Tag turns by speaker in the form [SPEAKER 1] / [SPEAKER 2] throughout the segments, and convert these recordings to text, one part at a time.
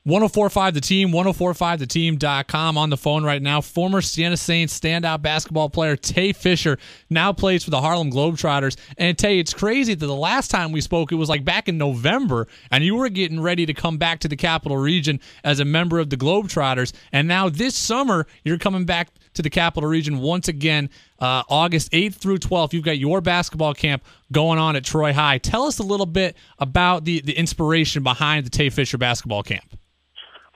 [SPEAKER 1] 1045 The Team, 1045theteam.com. On the phone right now, former Siena Saints standout basketball player Tay Fisher now plays for the Harlem Globetrotters. And Tay, it's crazy that the last time we spoke, it was like back in November, and you were getting ready to come back to the Capital Region as a member of the Globetrotters. And now this summer, you're coming back to the Capital Region once again, August 8th through 12th. You've got your basketball camp going on at Troy High. Tell us a little bit about the inspiration behind the Tay Fisher basketball camp.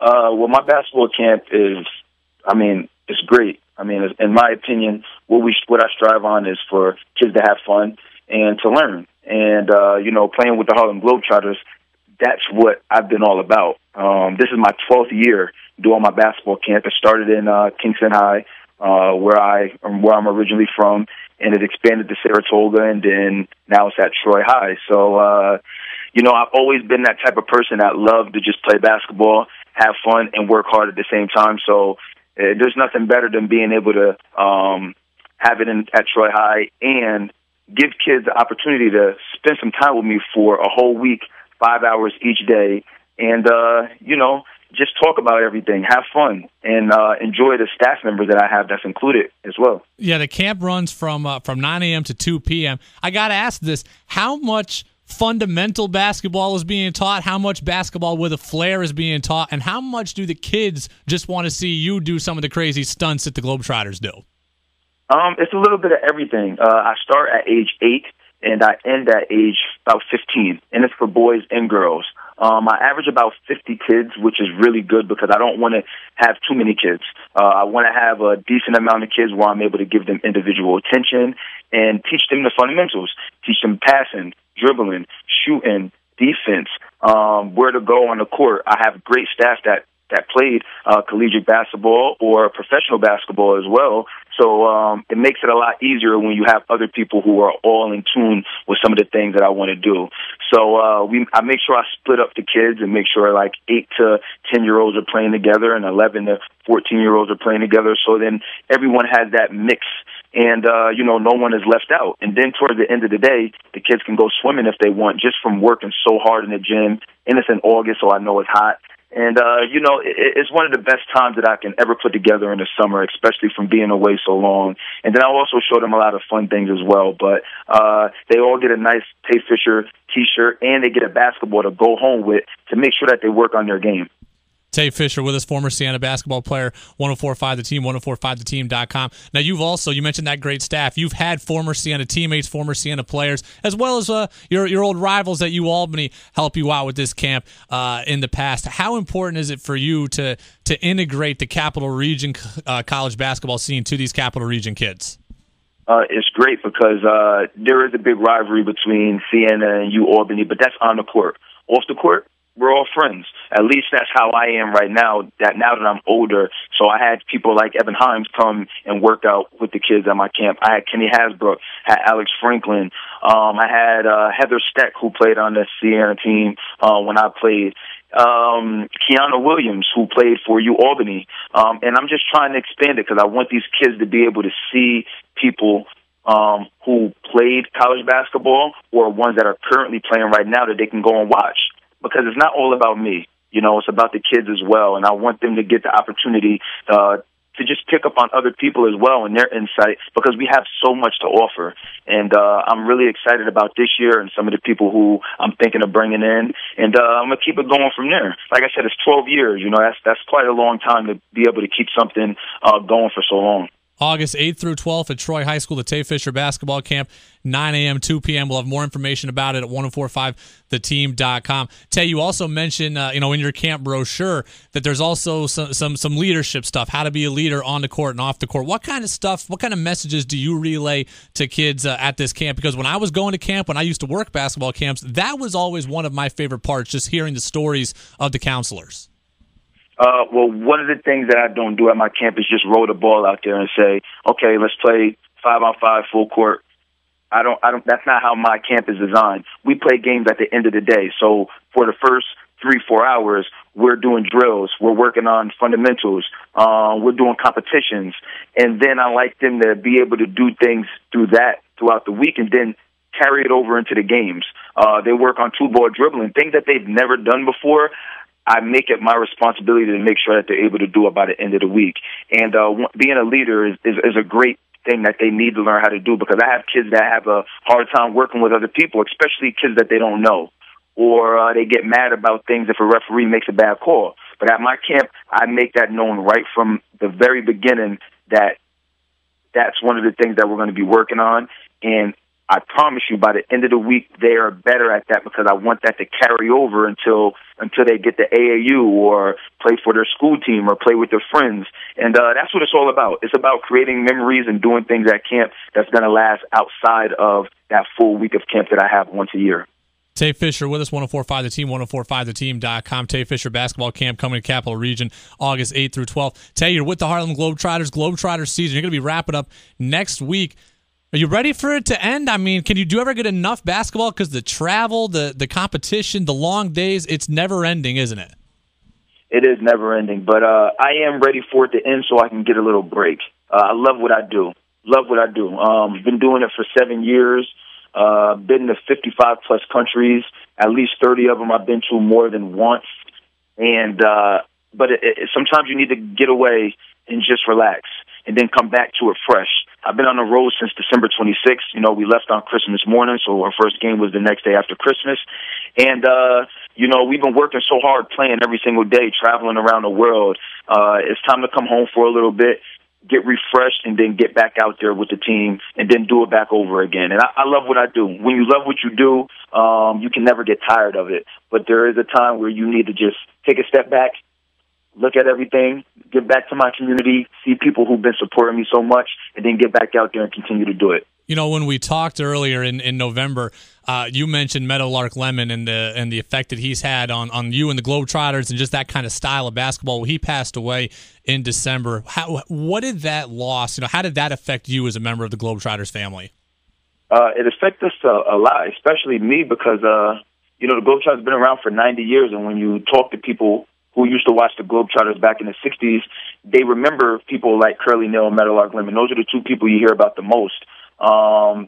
[SPEAKER 2] Well, my basketball camp is, it's great. In my opinion, what I strive on is for kids to have fun and to learn. And, playing with the Harlem Globetrotters, that's what I've been all about. This is my 12th year doing my basketball camp. It started in Kingston High, where I'm originally from, and it expanded to Saratoga, and then now it's at Troy High. So, I've always been that type of person that loved to just play basketball, have fun, and work hard at the same time. So there's nothing better than being able to have it at Troy High and give kids the opportunity to spend some time with me for a whole week, 5 hours each day, and, just talk about everything, have fun, and enjoy the staff members that I have that's included as well.
[SPEAKER 1] Yeah, the camp runs from 9 a.m. to 2 p.m. I got to ask this, how much fundamental basketball is being taught, how much basketball with a flair is being taught, and how much do the kids just want to see you do some of the crazy stunts that the Globetrotters do?
[SPEAKER 2] It's a little bit of everything. I start at age 8, and I end at age about 15, and it's for boys and girls. I average about 50 kids, which is really good because I don't want to have too many kids. I want to have a decent amount of kids where I'm able to give them individual attention and teach them the fundamentals, teach them passing, dribbling, shooting, defense, where to go on the court. I have great staff that played collegiate basketball or professional basketball as well. So it makes it a lot easier when you have other people who are all in tune with some of the things that I want to do. So I make sure I split up the kids and make sure like 8 to 10-year-olds are playing together and 11 to 14-year-olds are playing together. So then everyone has that mix. And, no one is left out. And then toward the end of the day, the kids can go swimming if they want, just from working so hard in the gym. And it's in August, so I know it's hot. And, it's one of the best times that I can ever put together in the summer, especially from being away so long. And then I'll also show them a lot of fun things as well. But they all get a nice Tay Fisher T-shirt, and they get a basketball to go home with to make sure that they work on their game.
[SPEAKER 1] Tay Fisher with us, former Siena basketball player, 1045 The Team, 1045theteam.com. Now, you mentioned that great staff. You've had former Siena teammates, former Siena players, as well as your old rivals at Albany help you out with this camp in the past. How important is it for you to integrate the Capital Region college basketball scene to these Capital Region kids?
[SPEAKER 2] It's great because there is a big rivalry between Siena and Albany, but that's on the court. Off the court, we're all friends. At least that's how I am right now, that I'm older. So I had people like Evan Himes come and work out with the kids at my camp. I had Kenny Hasbrook, had Alex Franklin. I had Heather Steck, who played on the Siena team when I played. Kiana Williams, who played for Albany. And I'm just trying to expand it because I want these kids to be able to see people who played college basketball or ones that are currently playing right now that they can go and watch. Because it's not all about me, it's about the kids as well. And I want them to get the opportunity to just pick up on other people as well and their insight because we have so much to offer. And I'm really excited about this year and some of the people who I'm thinking of bringing in. And I'm going to keep it going from there. Like I said, it's 12 years. That's quite a long time to be able to keep something going for so long.
[SPEAKER 1] August 8th through 12th at Troy High School, the Tay Fisher basketball camp, 9 a.m., 2 p.m. We'll have more information about it at 1045theteam.com. Tay, you also mentioned, in your camp brochure that there's also some leadership stuff, how to be a leader on the court and off the court. What kind of stuff, what kind of messages do you relay to kids at this camp? Because when I was going to camp, when I used to work basketball camps, that was always one of my favorite parts, just hearing the stories of the counselors.
[SPEAKER 2] Well, one of the things that I don't do at my camp is just roll the ball out there and say, okay, let's play 5-on-5 full court. I don't, that's not how my camp is designed. We play games at the end of the day. So for the first 3-4 hours, we're doing drills. We're working on fundamentals. We're doing competitions. And then I like them to be able to do things throughout the week and then carry it over into the games. They work on 2-ball dribbling, things that they've never done before. I make it my responsibility to make sure that they're able to do it by the end of the week. And being a leader is a great thing that they need to learn how to do, because I have kids that have a hard time working with other people, especially kids that they don't know, or they get mad about things if a referee makes a bad call. But at my camp, I make that known right from the very beginning that that's one of the things that we're going to be working on. And I promise you, by the end of the week, they are better at that, because I want that to carry over until they get to AAU or play for their school team or play with their friends. And that's what it's all about. It's about creating memories and doing things at camp that's going to last outside of that full week of camp that I have once a year.
[SPEAKER 1] Tay Fisher with us, 104.5 The Team, 104.5theteam.com. Tay Fisher basketball camp coming to Capital Region August 8th through 12th. Tay, you're with the Harlem Globetrotters. Globetrotters season, you're going to be wrapping up next week. Are you ready for it to end? I mean, can you ever get enough basketball? Because the travel, the competition, the long days, it's never ending, isn't it?
[SPEAKER 2] It is never ending, but I am ready for it to end so I can get a little break. I love what I do. Been doing it for 7 years. Been to 55-plus countries. At least 30 of them I've been to more than once. And but sometimes you need to get away and just relax and then come back to it fresh. I've been on the road since December 26th. You know, we left on Christmas morning, so our first game was the next day after Christmas. And, you know, we've been working so hard, playing every single day, traveling around the world. It's time to come home for a little bit, get refreshed, and then get back out there with the team and then do it back over again. And I love what I do. When you love what you do, you can never get tired of it. But there is a time where you need to just take a step back, look at everything, get back to my community, see people who've been supporting me so much, and then get back out there and continue to do it.
[SPEAKER 1] You know, when we talked earlier in November, you mentioned Meadowlark Lemon and the effect that he's had on you and the Globetrotters and just that kind of style of basketball. Well, he passed away in December. What did that loss, you know, how did that affect you as a member of the Globetrotters family?
[SPEAKER 2] It affected us a lot, especially me, because, you know, the Globetrotters have been around for 90 years, and when you talk to people who used to watch the Globetrotters back in the 60s, they remember people like Curly Neal and Meadowlark Lemon. Those are the two people you hear about the most. You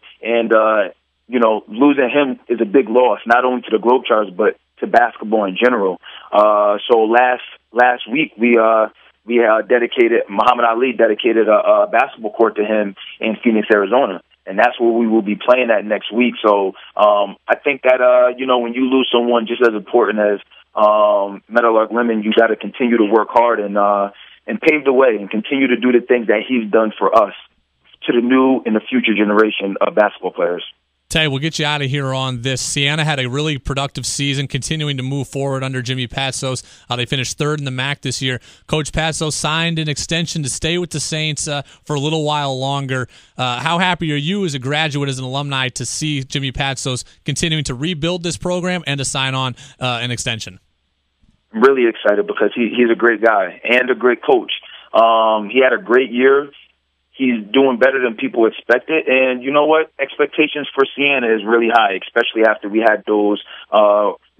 [SPEAKER 2] know, losing him is a big loss, not only to the Globetrotters, but to basketball in general. So last week, we dedicated, Muhammad Ali dedicated a basketball court to him in Phoenix, Arizona. And that's where we will be playing at next week. So I think that, you know, when you lose someone just as important as Meadowlark Lemon, you got to continue to work hard and pave the way and continue to do the things that he's done for us to the new and the future generation of basketball players.
[SPEAKER 1] Tay, we'll get you out of here on this. Siena had a really productive season, continuing to move forward under Jimmy Patso. They finished third in the MAC this year. Coach Patso signed an extension to stay with the Saints for a little while longer. How happy are you as a graduate, as an alumni, to see Jimmy Patso continuing to rebuild this program and to sign on an extension?
[SPEAKER 2] I'm really excited because he's a great guy and a great coach. He had a great year. He's doing better than people expected. And you know what? Expectations for Siena is really high, especially after we had those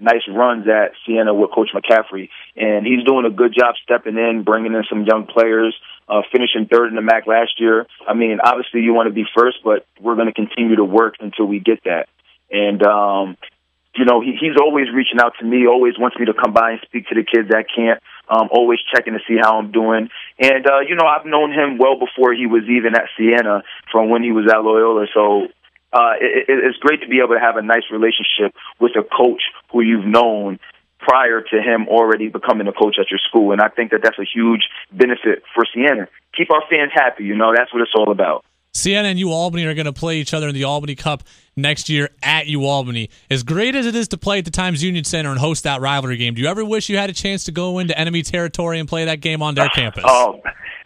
[SPEAKER 2] nice runs at Siena with Coach McCaffrey. And he's doing a good job stepping in, bringing in some young players, finishing third in the MAC last year. I mean, obviously you want to be first, but we're going to continue to work until we get that. And, you know, he's always reaching out to me, always wants me to come by and speak to the kids at camp, always checking to see how I'm doing. And, you know, I've known him well before he was even at Siena, from when he was at Loyola. So it's great to be able to have a nice relationship with a coach who you've known prior to him already becoming a coach at your school. And I think that that's a huge benefit for Siena. Keep our fans happy, you know, that's what it's all about.
[SPEAKER 1] Siena and UAlbany are going to play each other in the Albany Cup next year at UAlbany. As great as it is to play at the Times Union Center and host that rivalry game, do you ever wish you had a chance to go into enemy territory and play that game on their campus?
[SPEAKER 2] Oh,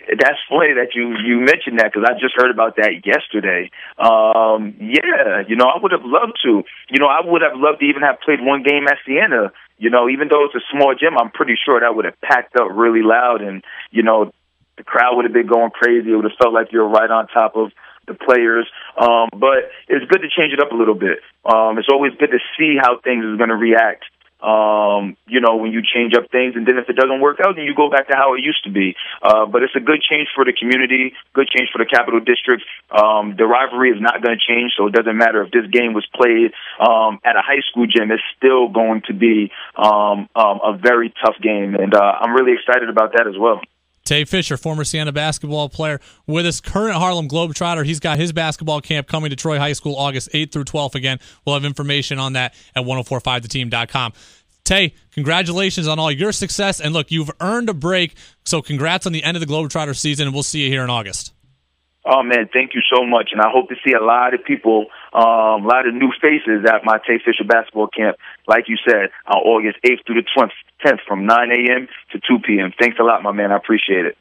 [SPEAKER 2] that's funny that you mentioned that, because I just heard about that yesterday. Yeah, you know, I would have loved to. You know, I would have loved to even have played one game at Siena. You know, even though it's a small gym, I'm pretty sure that would have packed up really loud, and, you know, the crowd would have been going crazy. It would have felt like you're right on top of the players. But it's good to change it up a little bit. It's always good to see how things are going to react when you change up things, and then if it doesn't work out, then you go back to how it used to be. But it's a good change for the community, good change for the Capital District. The rivalry is not going to change, so it doesn't matter if this game was played at a high school gym. It's still going to be a very tough game, and I'm really excited about that as well.
[SPEAKER 1] Tay Fisher, former Siena basketball player, with us, current Harlem Globetrotter. He's got his basketball camp coming to Troy High School August 8th through 12th. Again, we'll have information on that at 1045theteam.com. Tay, congratulations on all your success. And look, you've earned a break, so congrats on the end of the Globetrotter season, and we'll see you here in August.
[SPEAKER 2] Oh, man, thank you so much. And I hope to see a lot of people, a lot of new faces at my Tay Fisher basketball camp, like you said, on August 8th through the 10th from 9 a.m. to 2 p.m. Thanks a lot, my man. I appreciate it.